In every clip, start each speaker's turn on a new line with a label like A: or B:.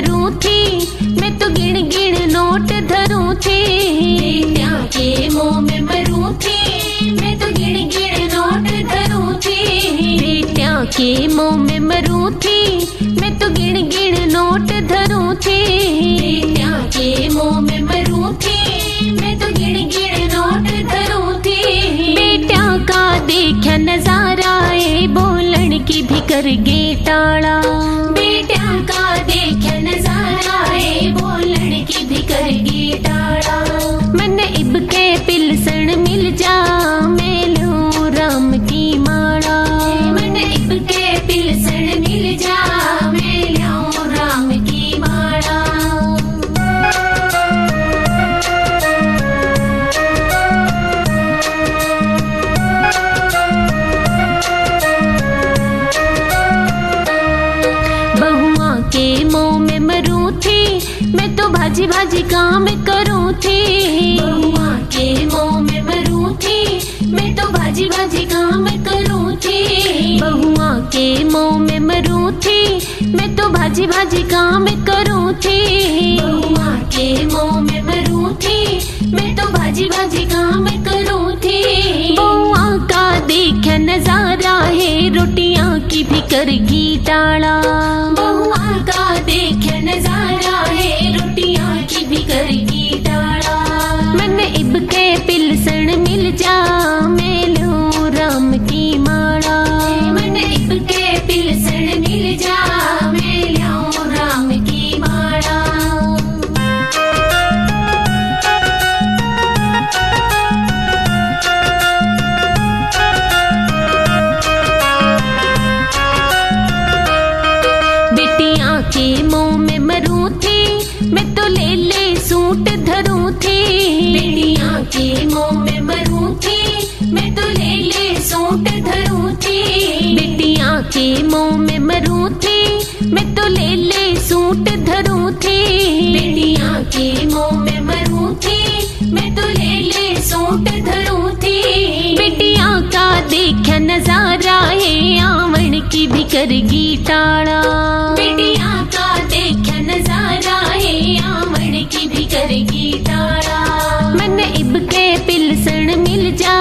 A: मरूं थी, मैं तो गिण गिण नोट धरूं थी। बेटियां के मुंह में मरूं थी, मैं तो गिण गिण नोट धरूं थी। बेटियां के मुंह में मरूं थी, मैं तो गिण गिण नोट धरूं थी। बेटियां के मुंह में मरूं थी, मैं तो गिण गिण नोट धरूं थी। बेटियां का देखा नजारा ए बोलन की भी कर गे टाड़ा। बेटियां का देखा नजारा ए बोलन की भी कर गे टाड़ा। मन इब के पिलसन मिल जा, मेलू राम की माड़ा। मन इब के पिलसन मिल जा, मेलू राम की माड़ा। मैं तो भाजी भाजी काम करूं थी। बहुआ के मुंह में मरूं थी, मैं तो भाजी भाजी काम करूं थी। बहुआ के मुंह में मरूं थी, मैं तो भाजी भाजी काम करूं थी। बहुआ के मुंह में मरूं थी, मैं तो भाजी भाजी काम करूं थी। बहुआ का देखा नजारा है रोटियां की भी कर घी टाड़ा। बहुआ का देखा नजारा है रोटियां की भी कर घी टाड़ा। मन इब के पिलसन मिल जा, मेलू राम की माड़ा। मन इब के पिलसन मिल जा, मेलू राम की माड़ा। बेटियां के मुंह में मरूं थी, मैं तो ले ले सूट धरूं थी। बेटियां के मुंह में मरूं थी, मैं तो ले ले सूट धरूं थी। बेटियां के मुंह में मरूं थी, मैं तो ले ले सूट धरूं थी। बेटियां के मुंह में मरूं थी, मैं तो ले ले सूट धरूं थी। बेटियां का देखा नजारा है आवन की भी कर घी टाड़ा। बेटियां का देखा नजारा है आवन की भी कर घी टाड़ा। मन इब के पिलसन मिल जा,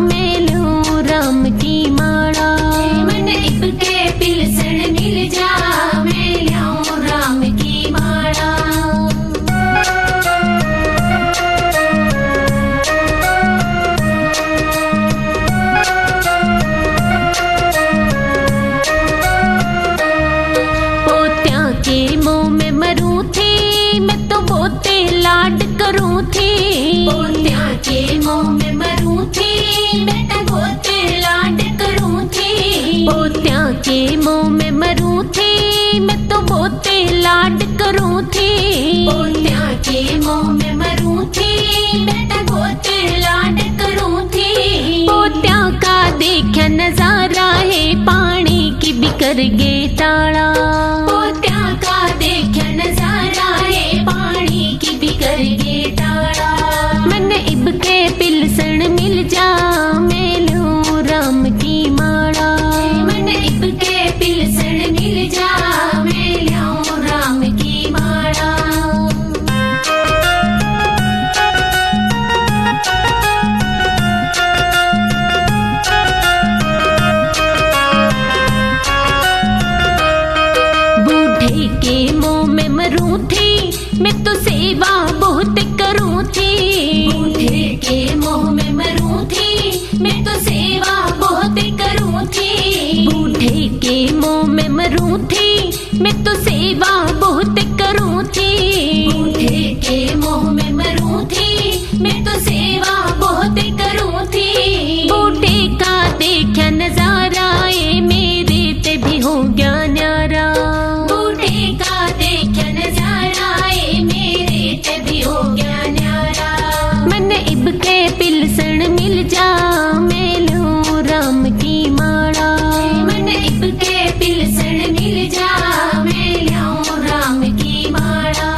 A: मेलू राम की माड़ा। मन इब के पिलसन मिल जा, मेलू राम की माड़ा। पोत्यां के मुंह में मरूं थी, मैं तो बोते लाड करूं थी। पोत्यां के मुंह में मरूं थी, मैं तो बोते लाड करूं थी। पोत्यां के मुंह में मरूं थी, मैं तो बोते लाड करूं थी। पोत्यां के मुंह में मरूं थी, मैं तो बोते लाड करूं थी। पोत्यां का देखा नजारा है पानी की भी कर गे टाड़ा। पोत्यां का देखा नजारा है पानी की भी कर गे टाड़ा। मन इब के पिलसन मिल जा, मेलू राम की माड़ा। मन इब के पिलसन मिल जा, मेलू राम की माड़ा। बूढ़े के मुंह में मरूं थी, मैं तो सेवा बहुत करूं थी। बूढ़े के मुंह में मरूं थी, मैं तो सेवा बहुत करूं थी। बूढ़े के मुंह में मरूं थी, मैं तो सेवा बहुत करूं थी। बूढ़े के मुंह में मरूं थी, मैं तो सेवा बहुत करूं थी। बूढ़े का देखा नजारा ए मेरे ते भी हो गया न्यारा। बूढ़े का देखा नजारा ए मेरे ते भी हो गया न्यारा। मन इब के पिलसन मिल जा, मेलू राम की माड़ा। मन इब के पिलसन मिल जा, मेलू राम की माड़ा।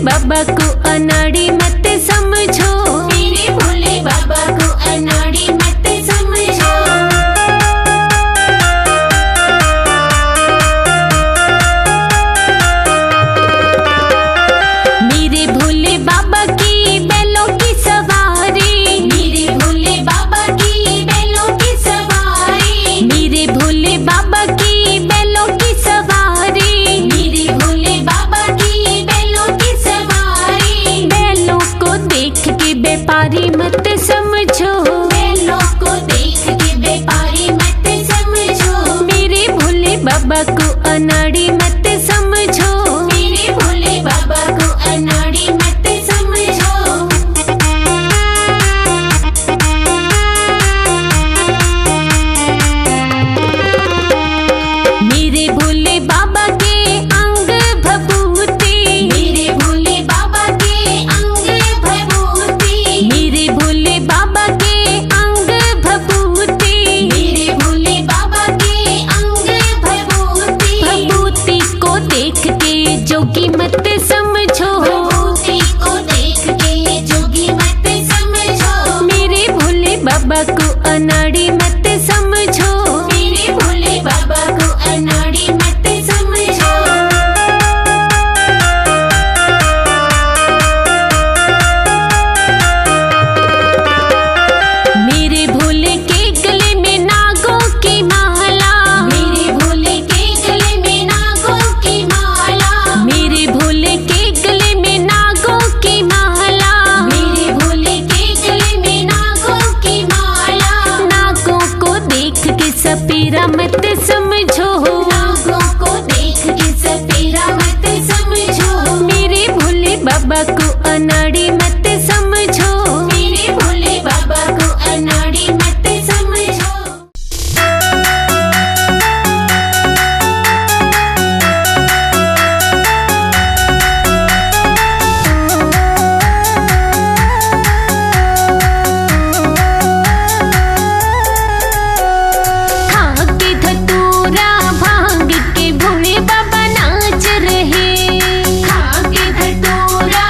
A: बाबा को अनाड़ी मत समझो, मेरे भोले बाबा को अनाड़ी मत समझो। मेरे भोले बाबा की बैलों की सवारी, मेरे भोले बाबा की बैलों की सवारी, मेरे भोले बाबा की बैलों की सवारी, मेरे भोले बाबा की बैलों की सवारी। बैलों को देख के व्यापारी मत समझो, बैलों को देख के व्यापारी मत समझो, मेरे भोले बाबा को अनाड़ी मत समझो, मेरे भोले बाबा को अनाड़ी मत समझो। मेरे भोले बाबा के अंग भभूति, मेरे भोले बाबा के अंग भभूति, मेरे भोले बाबा के अंग भभूति, मेरे भोले बाबा के अंग भभूति। भभूति को देख के जोगी मत समझो, भभूति को देख के जोगी मत समझो, मेरे भोले बाबा को अनाड़ी मत समझो, मेरे भोले बाबा को अनाड़ी मत समझो। मेरे भोले के गले में नागों की माला, मेरे भोले के गले में नागों की माला, मेरे भोले के गले में नागों की माला, मेरे भोले के गले में नागों की माला। नागों को देख के सपेरा मत समझो, नागों को देख के सपेरा मत समझो, मेरे भोले बाबा को अनाड़ी मत समझो, मेरे भोले बाबा को अनाड़ी मत समझो। खा के धतूरा भांग के भोले बाबा नाच रहे, खा के धतूरा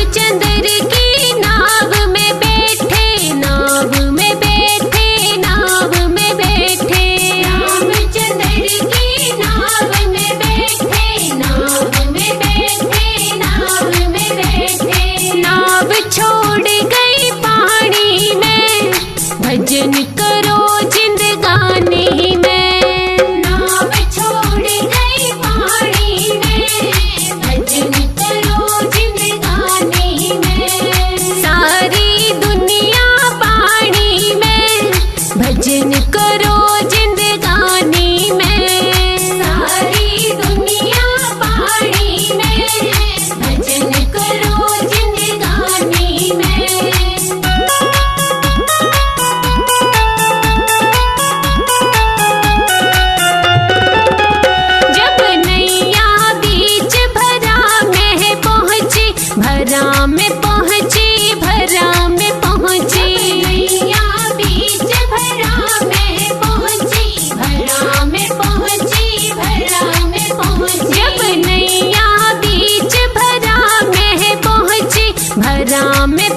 A: रामचंद्र की नाव में बैठे, नाव में बैठे, नाव में बैठे। रामचंद्र की नाव में बैठे, नाव में बैठे, नाव में बैठे। नाव छोड़ गई पानी में, भजन करो जिंदगानी में। नाव छोड़ गई पानी में, भजन करो जिंदगानी में। सारी दुनिया पानी में, भजन करो जिंदगानी में। सारी दुनिया पानी में, भजन करो जिंदगानी में। जब नैया बीच भरा में पहुंची, भरा में पहुंची, भरा में पहुंची। नैया बीच भरा में पहुंची, भरा में पहुंची, भरा में पहुंची। जब नैया बीच भरा में पहुंची, भरा में